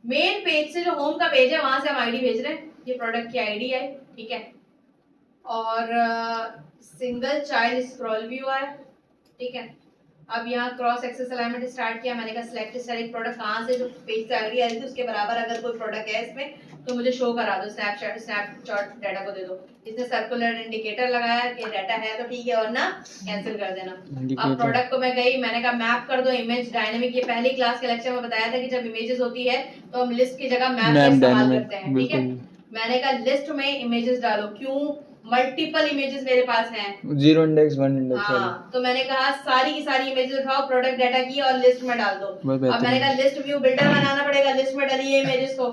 Main page से जो home का पेज है वहां से हम आईडी भेज रहे हैं, ये प्रोडक्ट की आईडी है, ठीक है। और सिंगल चाइल्ड स्क्रॉल व्यू है, ठीक है। अब यहाँ क्रॉस एक्सेस अलाइनमेंट स्टार्ट किया, मैंने कहा सिलेक्ट सेलेक्ट प्रोडक्ट, कहाँ से जो पेज से आईडी आ रही थी उसके बराबर अगर कोई प्रोडक्ट है इसमें तो मुझे शो करा दो, स्नैपशॉट डाटा को दे दो। इसने सर्कुलर इंडिकेटर लगाया कि डाटा है तो ठीक है, वरना कैंसिल कर देना। अब प्रोडक्ट को मैं गई, मैंने कहा मैप कर दो इमेज डायनेमिक। ये पहली क्लास के लेक्चर में बताया था कि जब इमेजेस होती है तो हम लिस्ट की जगह मैप का इस्तेमाल करते हैं, ठीक है। मैंने कहा लिस्ट में इमेजेस डालो, क्यों, मल्टीपल इमेजेस मेरे पास हैं, 0 इंडेक्स 1 इंडेक्स। हाँ, तो मैंने कहा सारी की सारी इमेजेस उठाओ, प्रोडक्ट डाटा की और लिस्ट में डाल दो। अब मैंने कहा लिस्ट व्यू बिल्डर बनाना पड़ेगा, लिस्ट में डालिए इमेजेस को।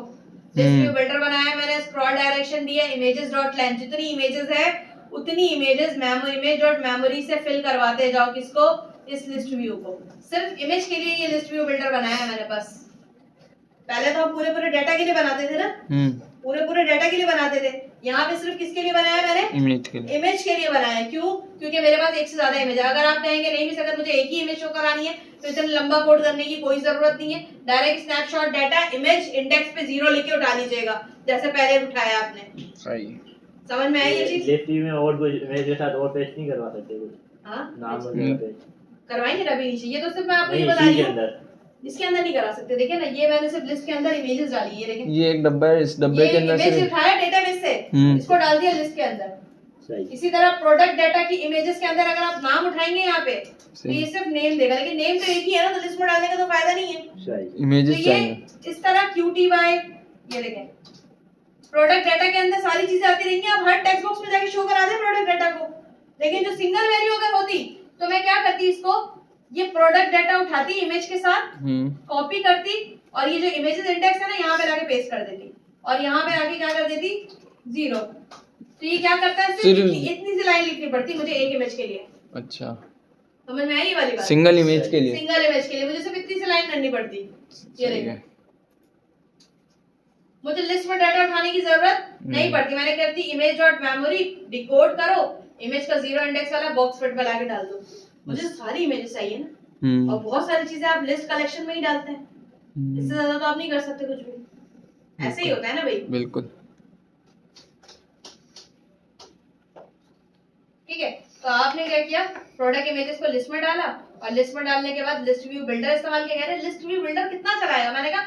लिस्ट व्यू बिल्डर बनाया मैंने, स्क्रॉल डायरेक्शन दिया, इमेजेस डॉट लेंथ, जितनी इमेजेस है उतनी इमेजेस इमेज डॉट मेमोरी से फिल करवाते जाओ, किसको, इस लिस्ट व्यू को। सिर्फ इमेज के लिए ये लिस्ट व्यू बिल्डर बनाया है मैंने बस। पहले तो हम पूरे पूरे डाटा के लिए बनाते थे ना, पूरे पूरे डाटा के लिए बनाते थे, यहाँ पे सिर्फ किसके लिए बनाया मैंने, इमेज के लिए बनाया। क्यों, क्योंकि मेरे पास एक से ज्यादा इमेज है। अगर आप कहेंगे नहीं मिस, अगर मुझे एक ही इमेज शो करानी है तो इतना लंबा कोड करने की कोई जरूरत नहीं है, direct snapshot data image index पे 0 लिख के उठा लीजिएगा, जैसे पहले उठाया आपने। सही, समझ में आई ये चीज। लिस्ट व्यू में और कुछ इमेज के साथ और पेस्ट नहीं करवा सकते कुछ? हां, नाम वगैरह पे करवाएंगे ना अभी नीचे, ये तो सिर्फ मैं आपको ये बता रही हूं, इसके अंदर नहीं करा सकते। देखिए ना, ये मैंने सिर्फ लिस्ट के अंदर इमेजेस डाली है, देखें ये एक डब्बा है, इस डब्बे के अंदर से इमेज उठाया डेटाबेस से, इसको डाल दिया लिस्ट के अंदर। सही। इसी तरह प्रोडक्ट डाटा की इमेजेस के अंदर अगर आप नाम उठाएंगे यहाँ पे तो ये सिर्फ नेम देगा, लेकिन नेम तो एक ही है ना, तो लिस्ट में डालने का तो फायदा नहीं है। सही। इमेजेस चाहिए इस तरह QTY, ये देखें प्रोडक्ट डाटा के अंदर सारी चीजें आती रहेंगी, आप हर टेक्स्ट बॉक्स में जाके शो करा दें प्रोडक्ट डाटा को। लेकिन जो सिंगल वैल्यू अगर होती तो मैं क्या करती, इसको ये प्रोडक्ट डाटा उठाती इमेज के साथ, कॉपी करती और ये जो इमेजेस इंडेक्स है ना यहाँ पे लाके पेस्ट कर देती, और यहाँ पे आके क्या कर देती 0। तो ये क्या करता है, सिर्फ इतनी सी लाइन लिखनी पड़ती मुझे एक इमेज के लिए। अच्छा, समझ में आई ये वाली बात? सिंगल इमेज के लिए, सिंगल इमेज के लिए मुझे सिर्फ इतनी सी लाइन करनी पड़ती। ये देखिए, मुझे लिस्ट में डाटा उठाने की जरूरत नहीं पड़ती। मैंने कहती इमेज डॉट मेमोरी डिकोड करो, इमेज का 0 इंडेक्स वाला बॉक्स फिट में लाके डाल दो। मुझे सारी इमेजेस चाहिए ना, और बहुत सारी चीजें आप लिस्ट कलेक्शन में ही डालते हैं, इससे ज्यादा तो आप नहीं कर सकते कुछ भी। ऐसे ही होता है ना भाई, बिल्कुल। ठीक है, तो आपने क्या किया, प्रोडक्ट इमेजेस को लिस्ट में डाला, और लिस्ट में डालने के बाद लिस्ट व्यू बिल्डर इस्तेमाल किया। कह रहे लिस्ट व्यू बिल्डर कितना चलाएगा, मैंने कहा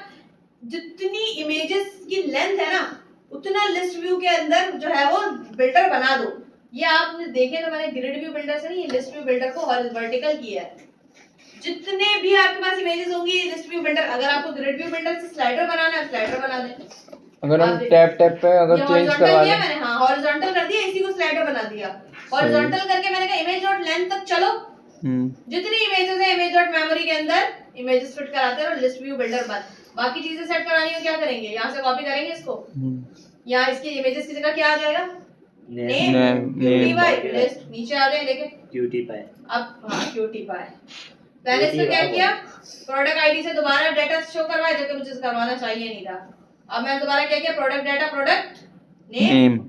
जितनी इमेजेस की लेंथ है ना उतना लिस्ट व्यू के अंदर जो है वो बिल्डर बना दो। ये आपने देखे तो मैंने ग्रिड व्यू बिल्डर से नहीं, ये लिस्ट व्यू बिल्डर को वर्टिकल किया है। जितने भी आपके पास इमेजेस होंगी लिस्ट व्यू बिल्डर, अगर आपको ग्रिड व्यू बिल्डर से स्लाइडर बनाना है स्लाइडर बना दें। अगर हम टैप पे अगर चेंज करवा दें, मैंने हाँ हॉरिजॉन्टल कर दिया, इसी को स्लाइडर बना दिया। हॉरिजॉन्टल करके मैंने कहा इमेज डॉट लेंथ तक चलो, जितनी इमेजेस है इमेज डॉट मेमोरी के अंदर इमेजेस फिट कराते रहो, लिस्ट व्यू बिल्डर बन। बाकी चीजें सेट करानी हो क्या करेंगे, यहाँ से कॉपी करेंगे इसको, यहाँ इसकी इमेजेस की जगह क्या आ जाएगा, नेम QTY, लिस्ट नीचे आ जाए देखें QTY। अब हाँ QTY, पहले इसने क्या किया, प्रोडक्ट आईडी से दोबारा डाटा शो करवाया जबकि मुझे करवाना चाहिए नहीं था। अब मैं दोबारा क्या किया, प्रोडक्ट डाटा प्रोडक्ट नेम,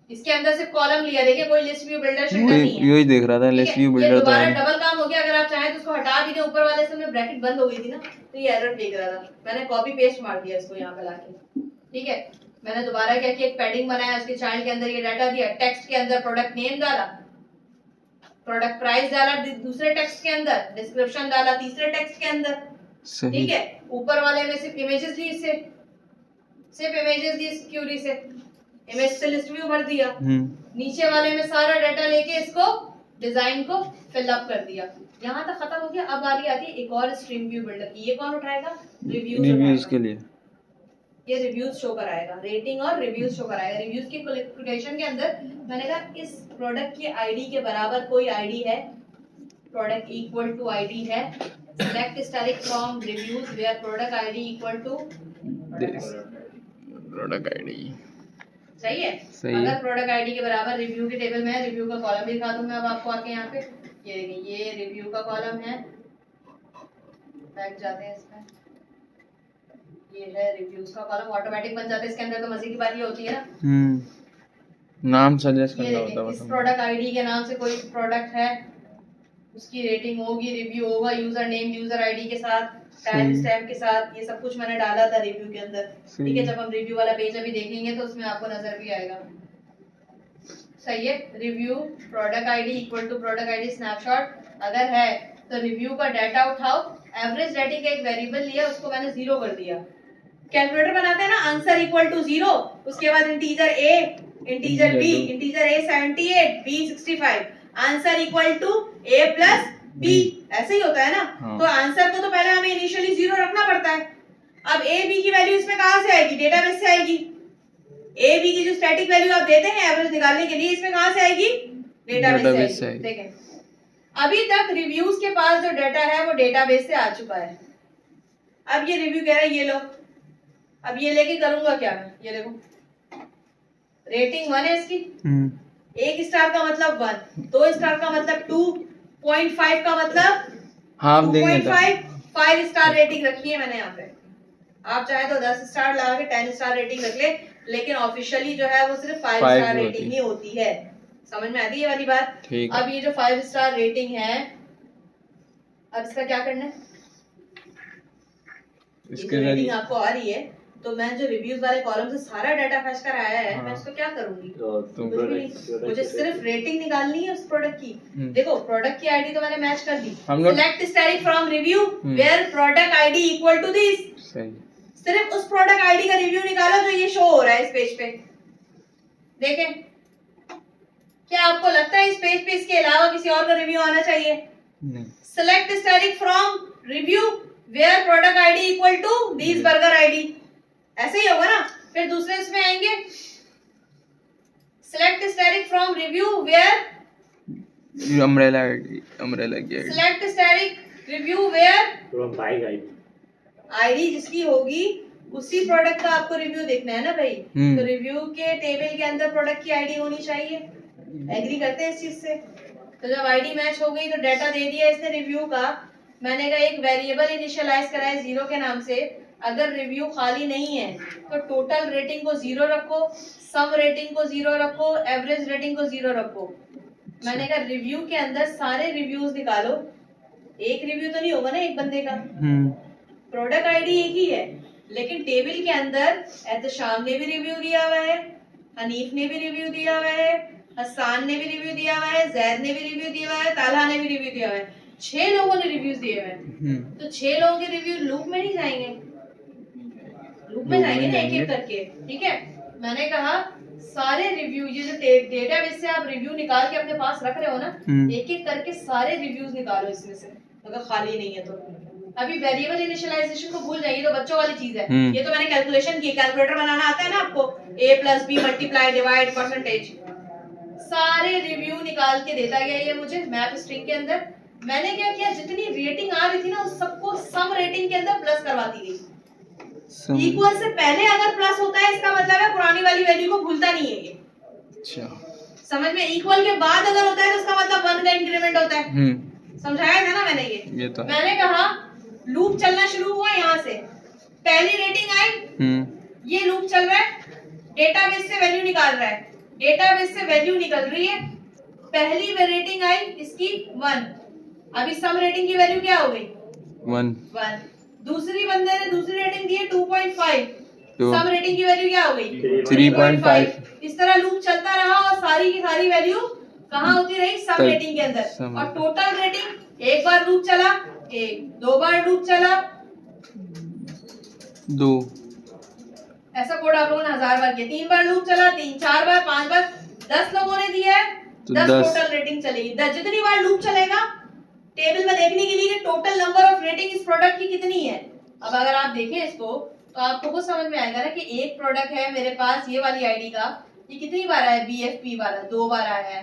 इसके अंदर सिर्फ कॉलम लिया, देखिए कोई लिस्ट व्यू बिल्डर शक्ल नहीं है, यही देख रहा था लिस्ट व्यू बिल्डर। ये दोबारा डबल काम हो गया, अगर आप चाहें तो इसको हटा भी दें, ऊपर वाले से में ब्रैकेट बंद हो गई थी ना तो ये एरर देख रहा था, मैंने कॉपी पेस्ट मार दिया इसको यहाँ पे लाके। ठीक है, मैंने दोबारा क्या किया, एक पैडिंग बनाया, उसके चाइल्ड के अंदर ये डाटा दिया, टेक्स्ट के अंदर प्रोडक्ट नेम डाला, प्रोडक्ट प्राइस डाला दूसरे टेक्स्ट के अंदर, डिस्क्रिप्शन डाला तीसरे टेक्स्ट के अंदर। ठीक है, ऊपर वाले में सिर्फ इमेजेस दी, सिर्फ इमेजेस दी क्यूरी से, इमेज से लिस्ट व्यू भर दिया, नीचे वाले में सारा डाटा लेके इसको डिजाइन को फिल अप कर दिया। यहाँ तक खत्म हो गया। अब बारी आती है एक और स्ट्रीम व्यू बिल्डर की, ये कौन उठाएगा, रिव्यूज के लिए। ये रिव्यूज शो कराएगा, रेटिंग और रिव्यूज शो कराएगा। रिव्यूज की कैलकुलेशन के अंदर मैंने कहा इस प्रोडक्ट की आईडी के बराबर कोई आईडी है, प्रोडक्ट इक्वल टू आईडी है, select static from reviews where product ID equal to product ID. सही है, सही अगर प्रोडक्ट आईडी के बराबर रिव्यू के टेबल में है, रिव्यू का कॉलम भी दिखा दूं मैं अब आपको आके यहाँ पे, ये देखिए ये रिव्यू का कॉलम है, बैक जाते हैं इसमें, ये है रिव्यूज का कॉलम, ऑटोमेटिक बन जाता है इसके अंदर। तो मजे की बात ये होती है ना, नाम सजेस्ट करना होता है, इस प्रोडक्ट आईडी के नाम से कोई प्रोडक्ट है, उसकी रेटिंग होगी, रिव्यू होगा, यूजर नेम यूजर आईडी के साथ, टाइम स्टैम्प के साथ, ये सब कुछ मैंने डाला था रिव्यू के अंदर। ठीक है, जब हम रिव्यू वाला पेज अभी देखेंगे तो उसमें आपको नजर भी आएगा। सही है, review product ID equal to product ID snapshot अगर है तो रिव्यू का डाटा उठाओ, एवरेज रेटिंग का एक वेरिएबल लिया, उसको मैंने 0 कर दिया। कैलकुलेटर बनाते हैं ना, आंसर इक्वल टू 0, उसके बाद integer A, integer B, integer A 78, B 65, answer equal to A plus B, ऐसे ही होता है ना। हाँ। तो आंसर को तो पहले हमें इनिशियली 0 रखना पड़ता है। अब ए बी की वैल्यू इसमें कहां से आएगी? डेटाबेस से आएगी। ए बी की जो स्टैटिक वैल्यू आप देते हैं एवरेज निकालने के लिए, इसमें कहां से आएगी? डेटाबेस से आएगी। देखें, अभी तक रिव्यूज के पास जो डाटा है वो डेटाबेस से आ चुका है। अब ये रिव्यू कह रहा है ये लो, अब ये लेके करूंगा क्या मैं? ये देखो, रेटिंग 1 है इसकी, 1 स्टार का मतलब 1, 2 स्टार का मतलब 2, 0.5 का मतलब हाँ 2.5, 5 स्टार रेटिंग रखी है मैंने यहाँ पे। आप चाहे तो 10 स्टार लगा के 10 स्टार रेटिंग रख ले, लेकिन ऑफिशियली जो है वो सिर्फ 5 स्टार रेटिंग ही होती है। समझ में आती है ये वाली बात? अब ये जो 5 स्टार रेटिंग है, अब इसका क्या करना है? इसकी रेटिंग आपको आ रही है तो मैं जो रिव्यूज वाले कॉलम से सारा डाटा फैच कर आया है, मैं इसको क्या करूंगी? मुझे सिर्फ रेटिंग निकालनी है उस प्रोडक्ट की। देखो, प्रोडक्ट की आईडी तो मैंने मैच कर दी। Select static from review where product ID equal to this. सिर्फ उस प्रोडक्ट आईडी का रिव्यू निकालो जो ये शो हो रहा है इस पेज पे। देखें, क्या आपको लगता है इस पेज पे इसके अलावा किसी और का रिव्यू आना चाहिए? Select static from review where product ID equal to this burger ID, ऐसे ही होगा ना। फिर दूसरे इसमें आएंगे, select static from review where umbrella ID, umbrella की ID, select static review where from bike ID जिसकी होगी उसी प्रोडक्ट का आपको रिव्यू देखना है ना भाई। तो रिव्यू के टेबल के अंदर प्रोडक्ट की आईडी होनी चाहिए। एग्री करते हैं इस चीज से? तो जब आईडी मैच हो गई तो डाटा दे दिया इसने रिव्यू का, मैंने कहा एक वेरिएबल इनिशियलाइज करा है 0 के नाम से। अगर रिव्यू खाली नहीं है तो टोटल रेटिंग को 0 रखो, सम रेटिंग को 0 रखो, एवरेज रेटिंग को 0 रखो। मैंने कहा रिव्यू के अंदर सारे रिव्यूज निकालो। एक रिव्यू तो नहीं होगा ना एक बंदे का, प्रोडक्ट आईडी एक ही है, लेकिन टेबल के अंदर एहतशाम ने भी रिव्यू दिया हुआ है, हनीफ ने भी रिव्यू दिया हुआ है, हसान ने भी रिव्यू दिया हुआ है, जैद ने भी रिव्यू दिया हुआ है, तालहा ने भी रिव्यू दिया हुआ है। 6 लोगों ने रिव्यूज दिए हुए हैं। तो 6 लोगों के रिव्यू लूप में नहीं जाएंगे, लूप में जाएंगे ना एक एक करके। ठीक है, मैंने कहा सारे रिव्यू, ये जो डेटाबेस से आप रिव्यू निकाल के अपने पास रख रहे हो ना, एक एक करके सारे रिव्यूज निकालो इसमें से, अगर खाली नहीं है तो। अभी वेरिएबल इनिशियलाइजेशन को भूल जाइए, तो बच्चों वाली चीज है। ये तो मैंने कैलकुलेशन की, कैलकुलेटर बनाना आता है ना आपको, a plus B multiply divide percentage, सारे रिव्यू निकाल के देता गया ये मुझे मैप स्ट्रिंग के अंदर। मैंने क्या किया, जितनी रेटिंग आ रही थी ना उस सबको सम रेटिंग के अंदर प्लस करवाती गई। इक्वल से पहले अगर प्लस होता है इसका मतलब है पुरानी वाली वैल्यू को भूलता नहीं है ये। अच्छा, समझ में? इक्वल के बाद अगर होता है तो उसका मतलब 1 का इंक्रीमेंट होता है। समझाया था ना मैंने ये तो मैंने कहा लूप चलना शुरू हुआ यहाँ से, पहली रेटिंग आई, ये लूप चल रहा है, डेटाबेस से वैल्यू निकाल रहा है, डेटाबेस से वैल्यू निकल रही है, पहली रेटिंग आई इसकी 1, अभी सम रेटिंग की वैल्यू क्या हो गई? 1। दूसरी बंदे ने दूसरी रेटिंग दी है 2.5, सम रेटिंग की वैल्यू क्या हो गई? 3.5। इस तरह लूप चलता रहा और सारी की सारी वैल्यू कहाँ होती रही? सम रेटिंग के अंदर। और टोटल रेटिंग, एक बार लूप चला 1, 2 बार लूप चला 2, ऐसा कोड आप लोगों ने 1000 बार किया, 3 बार लूप चला 3, 4 बार, 5 बार, 10 लोगों ने दिया है तो 10 टोटल रेटिंग चलेगी। 10 जितनी बार लूप चलेगा टेबल में देखने के लिए कि टोटल नंबर ऑफ रेटिंग इस प्रोडक्ट की कितनी है। अब अगर आप देखें इसको तो आपको कुछ समझ में आएगा ना कि एक प्रोडक्ट है मेरे पास ये वाली आईडी का, ये कितनी बार आया है? BFP वाला 2 बार आया है,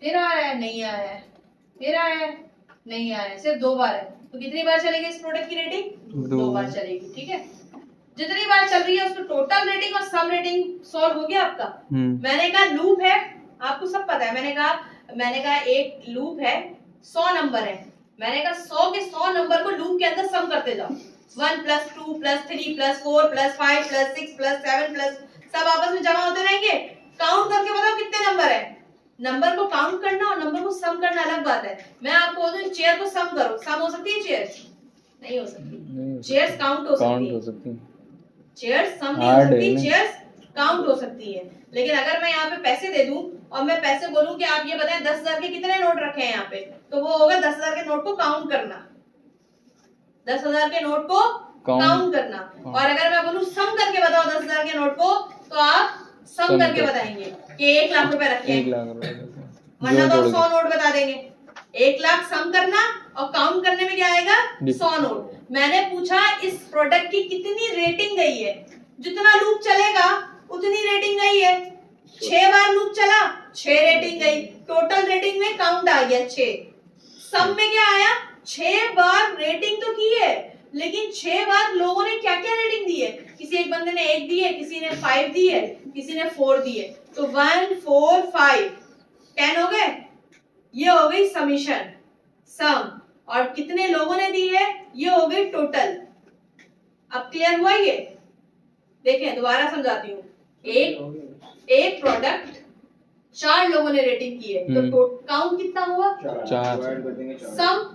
फिर आया है, नहीं आया है, फिर आया है, नहीं आया है, सिर्फ 2 बार है। तो कितनी बार चलेगी इस प्रोडक्ट की रेटिंग? 2 बार चलेगी। ठीक है, जितनी बार चल रही है उसको टोटल रेटिंग और सम रेटिंग सॉल्व हो गया आपका। मैंने कहा लूप है, आपको सब पता है, मैंने कहा एक लूप है 100 नंबर है, मैंने कहा 100 के 100 नंबर को लूप के अंदर सम करते जाओ, 1 + 2 + 3 + 4 + 5 + 6 + 7 प्लस, सब आपस में जमा होते रहेंगे। काउंट करके बताओ कितने नंबर है। नंबर को काउंट करना और नंबर को सम करना अलग बात है। मैं आपको बोलूं चेयर को सम करो, सम हो सकती है चेयर? नहीं हो सकती। नहीं हो चेयर्स काउंट हो सकती काउंट हो है, सकती है। चेयर्स सम नहीं हो Hard है सकती, ना। चेयर्स काउंट हो सकती है। लेकिन अगर मैं यहाँ पे पैसे दे दूं और मैं पैसे बोलूं कि आप ये बताएं 10,000 के कितने नोट रखे हैं यहाँ पे, तो वो होगा 10,000 के नोट को काउंट करना, 10,000 के नोट को काउंट करना। और अगर मैं बोलूं सम करके बताओ 10,000 के नोट को, तो आप सम सम करके कर- बताएंगे कि 1 लाख रुपए रखे 1 हैं, लाख रुपए वरना तो जोड़ 100 नोट बता देंगे। 1 लाख सम करना और काउंट करने में क्या आएगा, 100 नोट। मैंने पूछा इस प्रोडक्ट की कितनी रेटिंग गई है, जितना लूप चलेगा उतनी रेटिंग गई है। 6 बार लूप चला, 6 रेटिंग गई, टोटल रेटिंग में काउंट आ गया 6। सम में क्या आया, 6 बार रेटिंग तो की है, लेकिन 6 बार लोगों ने क्या क्या रेटिंग दी है। किसी एक बंदे ने 1 दी है, किसी ने 5 दी है, किसी ने 4 दी है, तो 1 4 5 10 हो गए। ये हो गई समीशन, सम, और कितने लोगों ने दी है ये हो गई टोटल। अब क्लियर हुआ ये? देखें दोबारा समझाती हूँ। एक प्रोडक्ट 4 लोगों ने रेटिंग की है, तो काउंट कितना हुआ, 4 सम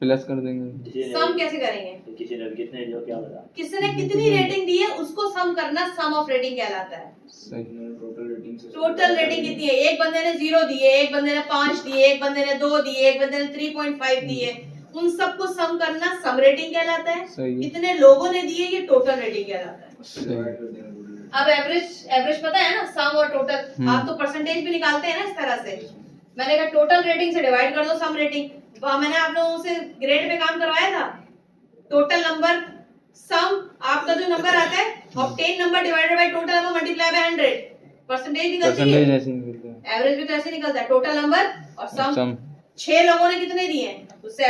प्लस कर देंगे। किसी सम ने कैसे करेंगे, किसी ने कितने जो क्या बता किसने कितनी रेटिंग दी है उसको सम करना, सम ऑफ रेटिंग कहलाता है। सही। टोटल रेटिंग कितनी है, एक बंदे ने 0 दी है, एक बंदे ने 5 दी है, एक बंदे ने 2 दी है, एक बंदे ने 3.5 दी है, उन सबको सम करना सम रेटिंग कहलाता है। सही। कितने लोगों ने दिए ये टोटल रेटिंग कहलाता है। सही। अब एवरेज पता है ना, सम और टोटल। आप तो परसेंटेज भी निकालते हैं ना इस तरह से। मैंने कहा टोटल रेटिंग से डिवाइड कर दो सम रेटिंग। मैंने आप लोगों से ग्रेड पे काम करवाया था, टोटल नंबर सम, आपका जो नंबर आता है obtain number divided by total number multiply by 100, percentage निकलती परसेंटेज है। ऐसे निकलता है। एवरेज भी तो ऐसे निकलता है, टोटल नंबर और सम। सम 6 लोगों ने कितने दिए हैं उससे